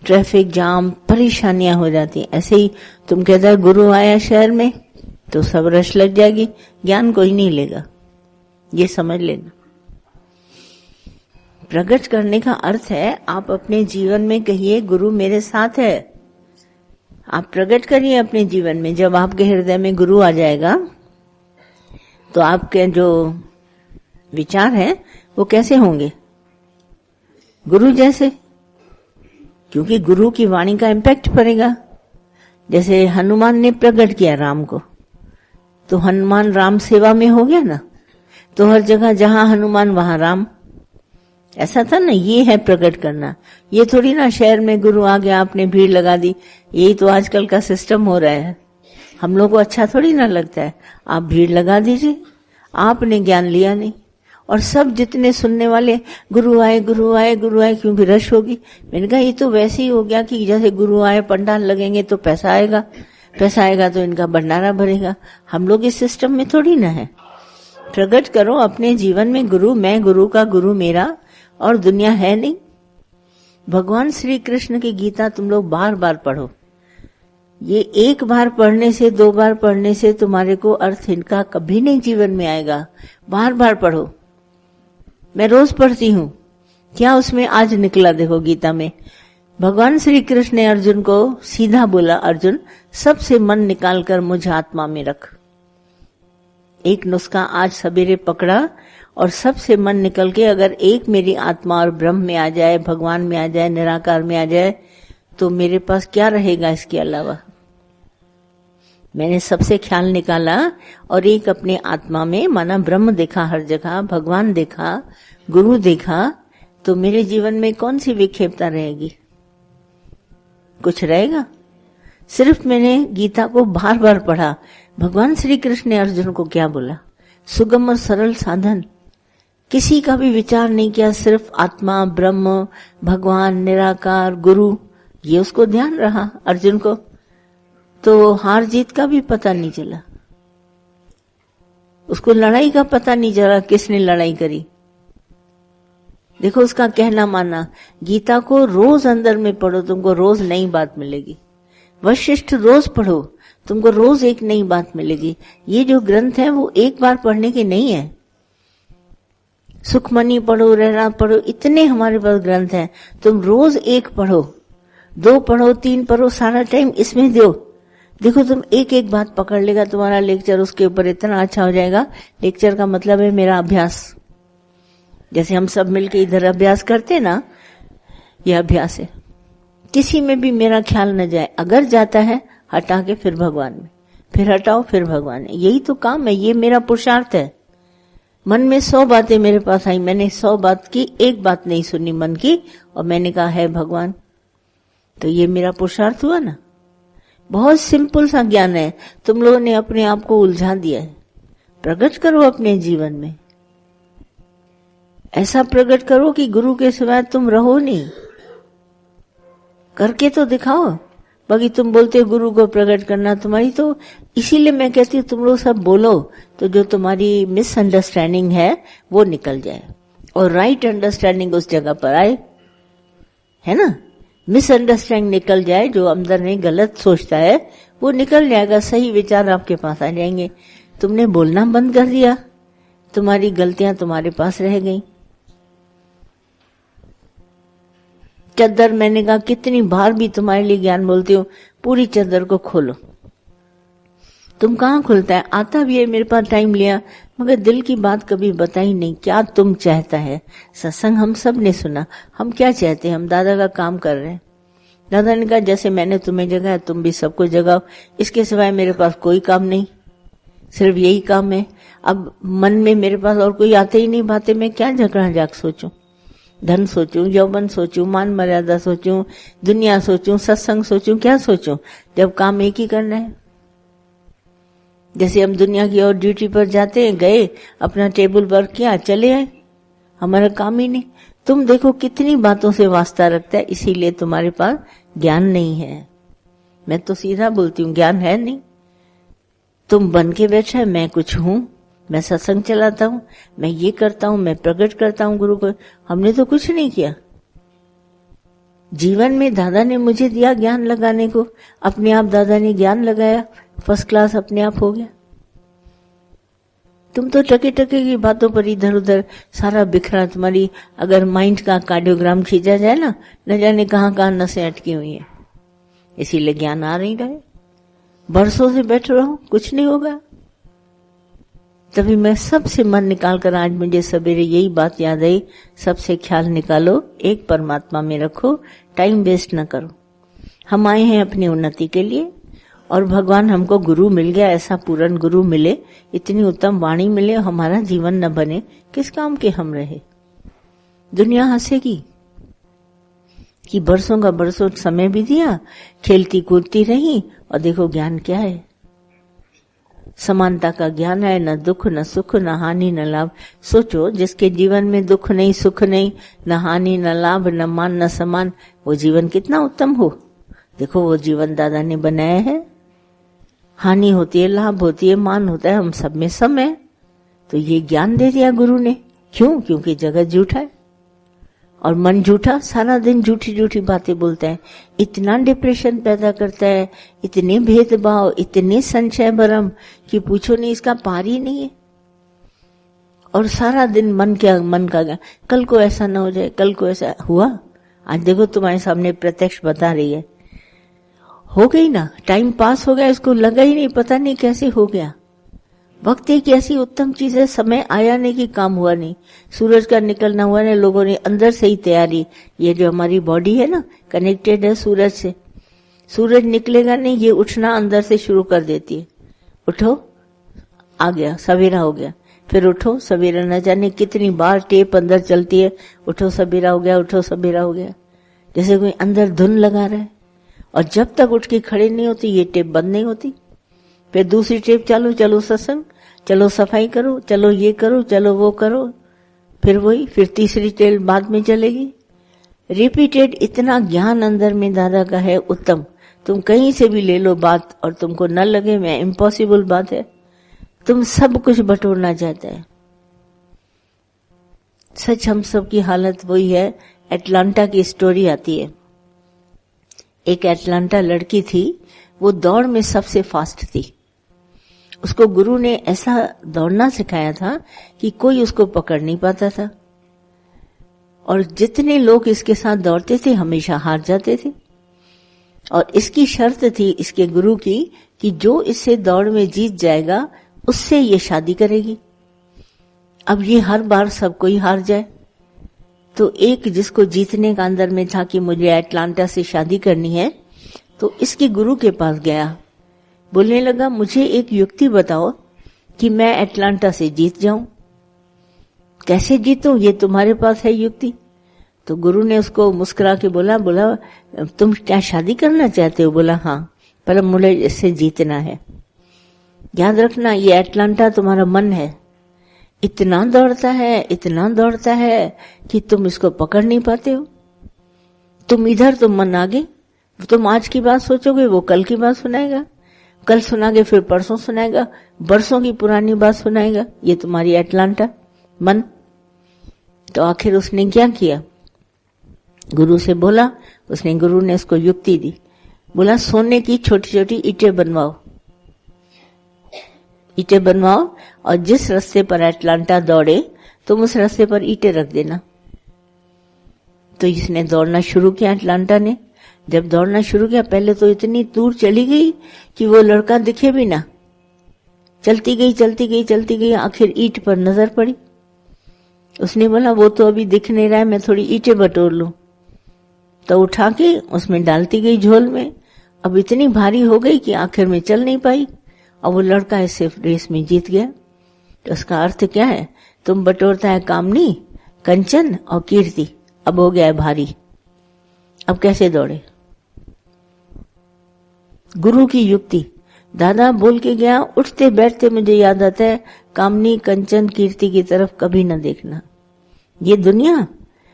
Traffic jam, परेशानियां हो जाती। ऐसे ही तुम कहते हो गुरु आया शहर में तो सब रश लग जाएगी, ज्ञान कोई नहीं लेगा, ये समझ लेना। प्रकट करने का अर्थ है आप अपने जीवन में कहिए गुरु मेरे साथ है। आप प्रकट करिए अपने जीवन में। जब आपके हृदय में गुरु आ जाएगा तो आपके जो विचार हैं वो कैसे होंगे? गुरु जैसे, क्योंकि गुरु की वाणी का इम्पैक्ट पड़ेगा। जैसे हनुमान ने प्रकट किया राम को, तो हनुमान राम सेवा में हो गया ना, तो हर जगह जहां हनुमान वहां राम, ऐसा था ना। ये है प्रकट करना। ये थोड़ी ना शहर में गुरु आ गया आपने भीड़ लगा दी। यही तो आजकल का सिस्टम हो रहा है। हम लोग को अच्छा थोड़ी ना लगता है। आप भीड़ लगा दीजिए, आपने ज्ञान लिया नहीं, और सब जितने सुनने वाले गुरु आए गुरु आए गुरु आए, क्योंकि रश होगी। मैंने कहा ये तो वैसे ही हो गया कि जैसे गुरु आए पंडाल लगेंगे तो पैसा आएगा, पैसा आएगा तो इनका भंडारा भरेगा। हम लोग इस सिस्टम में थोड़ी ना है। प्रकट करो अपने जीवन में गुरु, मैं गुरु का गुरु मेरा और दुनिया है नहीं। भगवान श्री कृष्ण की गीता तुम लोग बार बार पढ़ो। ये एक बार पढ़ने से, दो बार पढ़ने से तुम्हारे को अर्थ इनका कभी नहीं जीवन में आएगा। बार बार पढ़ो। मैं रोज पढ़ती हूँ। क्या उसमें आज निकला देखो गीता में। भगवान श्री कृष्ण ने अर्जुन को सीधा बोला, अर्जुन सबसे मन निकाल कर मुझ आत्मा में रख। एक नुस्खा आज सवेरे पकड़ा और सबसे मन निकल के अगर एक मेरी आत्मा और ब्रह्म में आ जाए, भगवान में आ जाए, निराकार में आ जाए, तो मेरे पास क्या रहेगा इसके अलावा। मैंने सबसे ख्याल निकाला और एक अपने आत्मा में माना ब्रह्म देखा, हर जगह भगवान देखा, गुरु देखा, तो मेरे जीवन में कौन सी विक्षेपता रहेगी? कुछ रहेगा? सिर्फ मैंने गीता को बार बार पढ़ा। भगवान श्री कृष्ण ने अर्जुन को क्या बोला? सुगम और सरल साधन। किसी का भी विचार नहीं किया, सिर्फ आत्मा, ब्रह्म, भगवान, निराकार, गुरु, ये उसको ध्यान रहा अर्जुन को। तो हार जीत का भी पता नहीं चला, उसको लड़ाई का पता नहीं चला किसने लड़ाई करी। देखो उसका कहना माना। गीता को रोज अंदर में पढ़ो, तुमको रोज नई बात मिलेगी। वशिष्ठ रोज पढ़ो, तुमको रोज एक नई बात मिलेगी। ये जो ग्रंथ है वो एक बार पढ़ने के नहीं है। सुखमनी पढ़ो, रहना पढ़ो, इतने हमारे पास ग्रंथ हैं। तुम रोज एक पढ़ो, दो पढ़ो, तीन पढ़ो, सारा टाइम इसमें दो। देखो तुम एक एक बात पकड़ लेगा, तुम्हारा लेक्चर उसके ऊपर इतना अच्छा हो जाएगा। लेक्चर का मतलब है मेरा अभ्यास। जैसे हम सब मिलके इधर अभ्यास करते ना, यह अभ्यास है। किसी में भी मेरा ख्याल न जाए, अगर जाता है हटा के फिर भगवान में, फिर हटाओ फिर भगवान में। यही तो काम है, ये मेरा पुरुषार्थ है। मन में 100 बातें मेरे पास आई, मैंने 100 बात की, एक बात नहीं सुनी मन की, और मैंने कहा है भगवान। तो ये मेरा पुरुषार्थ हुआ ना। बहुत सिंपल सा ज्ञान है, तुम लोगों ने अपने आप को उलझा दिया है। प्रकट करो अपने जीवन में, ऐसा प्रकट करो कि गुरु के सिवाय तुम रहो नहीं। करके तो दिखाओ। बाकी तुम बोलते हो गुरु को प्रकट करना, तुम्हारी तो, इसीलिए मैं कहती हूँ तुम लोग सब बोलो तो जो तुम्हारी मिसअंडरस्टैंडिंग है वो निकल जाए और राइट अंडरस्टैंडिंग उस जगह पर आए, है ना। मिसअंडरस्टैंडिंग निकल जाए, जो अंदर में गलत सोचता है वो निकल जाएगा, सही विचार आपके पास आ जाएंगे। तुमने बोलना बंद कर दिया, तुम्हारी गलतियां तुम्हारे पास रह गई। चद्दर, मैंने कहा कितनी बार भी तुम्हारे लिए ज्ञान बोलती हूँ, पूरी चद्दर को खोलो। तुम कहाँ खुलता है? आता भी है, मेरे पास टाइम लिया, मगर दिल की बात कभी बताई नहीं। क्या तुम चाहता है? सत्संग हम सब ने सुना, हम क्या चाहते हैं? हम दादा का काम कर रहे हैं। दादा ने कहा जैसे मैंने तुम्हें जगाया तुम भी सबको जगाओ, इसके सिवाय मेरे पास कोई काम नहीं, सिर्फ यही काम है। अब मन में मेरे पास और कोई आते ही नहीं बातें, मैं क्या झगड़ा जाग सोचूं? धन सोचूं, यौवन सोचूं, मान मर्यादा सोचूं, दुनिया सोचूं, सत्संग सोचूं, क्या सोचूं जब काम एक ही करना है। जैसे हम दुनिया की और ड्यूटी पर जाते हैं, गए अपना टेबल पर किया, चले आए, हमारा काम ही नहीं। तुम देखो कितनी बातों से वास्ता रखता है, इसीलिए तुम्हारे पास ज्ञान नहीं है। मैं तो सीधा बोलती हूँ, ज्ञान है नहीं। तुम बन के बैठा है मैं कुछ हूं, मैं सत्संग चलाता हूं, मैं ये करता हूं, मैं प्रकट करता हूं गुरु को। हमने तो कुछ नहीं किया। जीवन में दादा ने मुझे दिया ज्ञान लगाने को, अपने आप दादा ने ज्ञान लगाया, फर्स्ट क्लास अपने आप हो गया। तुम तो टके टके की बातों पर इधर उधर सारा बिखरा। तुम्हारी अगर माइंड का कार्डियोग्राम खींचा जाए ना, न जाने कहां कहां नसें अटकी हुई है। इसीलिए ज्ञान आ नहीं रहे। बरसों से बैठ रहो, कुछ नहीं होगा। तभी मैं सबसे मन निकाल कर, आज मुझे सवेरे यही बात याद आई, सबसे ख्याल निकालो, एक परमात्मा में रखो, टाइम वेस्ट न करो। हम आए हैं अपनी उन्नति के लिए और भगवान हमको गुरु मिल गया, ऐसा पूर्ण गुरु मिले, इतनी उत्तम वाणी मिले, हमारा जीवन न बने, किस काम के हम रहे। दुनिया हंसेगी कि बरसों का बरसों समय भी दिया, खेलती कूदती रही, और देखो ज्ञान क्या है। समानता का ज्ञान है, न दुख न सुख न हानि न लाभ। सोचो, जिसके जीवन में दुख नहीं, सुख नहीं, न हानि न लाभ, न मान न सम्मान, वो जीवन कितना उत्तम हो। देखो वो जीवन दादा ने बनाया है। हानि होती है, लाभ होती है, मान होता है, हम सब में सम है। तो ये ज्ञान दे दिया गुरु ने। क्यों? क्योंकि जगत झूठा है और मन झूठा, सारा दिन झूठी झूठी बातें बोलता है, इतना डिप्रेशन पैदा करता है, इतने भेदभाव, इतने संशय भरम कि पूछो नहीं, इसका पार ही नहीं है। और सारा दिन मन का कल को ऐसा ना हो जाए, कल को ऐसा हुआ। आज देखो तुम्हारे सामने प्रत्यक्ष बता रही है, हो गई ना, टाइम पास हो गया, इसको लगा ही नहीं, पता नहीं कैसे हो गया। वक्त एक ऐसी उत्तम चीज है, समय आया नहीं कि काम हुआ नहीं। सूरज का निकलना हुआ ना, लोगों ने अंदर से ही तैयारी, ये जो हमारी बॉडी है ना, कनेक्टेड है सूरज से। सूरज निकलेगा नहीं, ये उठना अंदर से शुरू कर देती है। उठो, आ गया, सवेरा हो गया, फिर उठो, सवेरा, न जाने कितनी बार टेप अंदर चलती है, उठो सवेरा हो गया, उठो सवेरा हो गया, जैसे कोई अंदर धुन लगा रहा है। और जब तक उठ के खड़े नहीं होती, ये टेप बंद नहीं होती। फिर दूसरी टेप चालू, चलो सत्संग, चलो सफाई करो, चलो ये करो, चलो वो करो, फिर वही, फिर तीसरी टेप बाद में चलेगी। रिपीटेड। इतना ज्ञान अंदर में दादा का है उत्तम। तुम कहीं से भी ले लो बात और तुमको न लगे मैं इम्पॉसिबल बात है, तुम सब कुछ बटोरना चाहता है। सच हम सब की हालत वही है। एटलांटा की स्टोरी आती है। एक एटलांटा लड़की थी, वो दौड़ में सबसे फास्ट थी। उसको गुरु ने ऐसा दौड़ना सिखाया था कि कोई उसको पकड़ नहीं पाता था, और जितने लोग इसके साथ दौड़ते थे हमेशा हार जाते थे। और इसकी शर्त थी इसके गुरु की कि जो इससे दौड़ में जीत जाएगा उससे ये शादी करेगी। अब ये हर बार सब कोई हार जाए, तो एक जिसको जीतने का अंदर में था कि मुझे एटलांटा से शादी करनी है, तो इसके गुरु के पास गया, बोलने लगा मुझे एक युक्ति बताओ कि मैं एटलांटा से जीत जाऊं। कैसे जीतूं, ये तुम्हारे पास है युक्ति? तो गुरु ने उसको मुस्कुरा के बोला तुम क्या शादी करना चाहते हो? बोला हाँ, पर मुझे इससे जीतना है। याद रखना, ये एटलांटा तुम्हारा मन है, इतना दौड़ता है कि तुम इसको पकड़ नहीं पाते हो। तुम इधर, तुम मन आगे, तुम आज की बात सोचोगे, वो कल की बात सुनाएगा, कल सुनागे फिर परसों सुनाएगा, बरसों की पुरानी बात सुनाएगा। ये तुम्हारी एटलांटा मन। तो आखिर उसने क्या किया? गुरु से बोला, गुरु ने उसको युक्ति दी, बोला सोने की छोटी छोटी ईंटें बनवाओ और जिस रास्ते पर एटलांटा दौड़े तुम उस रास्ते पर ईंटें रख देना। तो इसने दौड़ना शुरू किया। एटलांटा ने जब दौड़ना शुरू किया, पहले तो इतनी दूर चली गई कि वो लड़का दिखे भी ना। चलती गई, आखिर ईंट पर नजर पड़ी। उसने बोला वो तो अभी दिख नहीं रहा है, मैं थोड़ी ईंटें बटोर लूं। तो उठा के उसमें डालती गई झोल में। अब इतनी भारी हो गई कि आखिर में चल नहीं पाई, और वो लड़का इसे रेस में जीत गया। तो उसका अर्थ क्या है? तुम बटोरता है कामनी, कंचन और कीर्ति, अब हो गया है भारी, अब कैसे दौड़े? गुरु की युक्ति दादा बोल के गया, उठते बैठते मुझे याद आता है, कामनी कंचन कीर्ति की तरफ कभी न देखना। ये दुनिया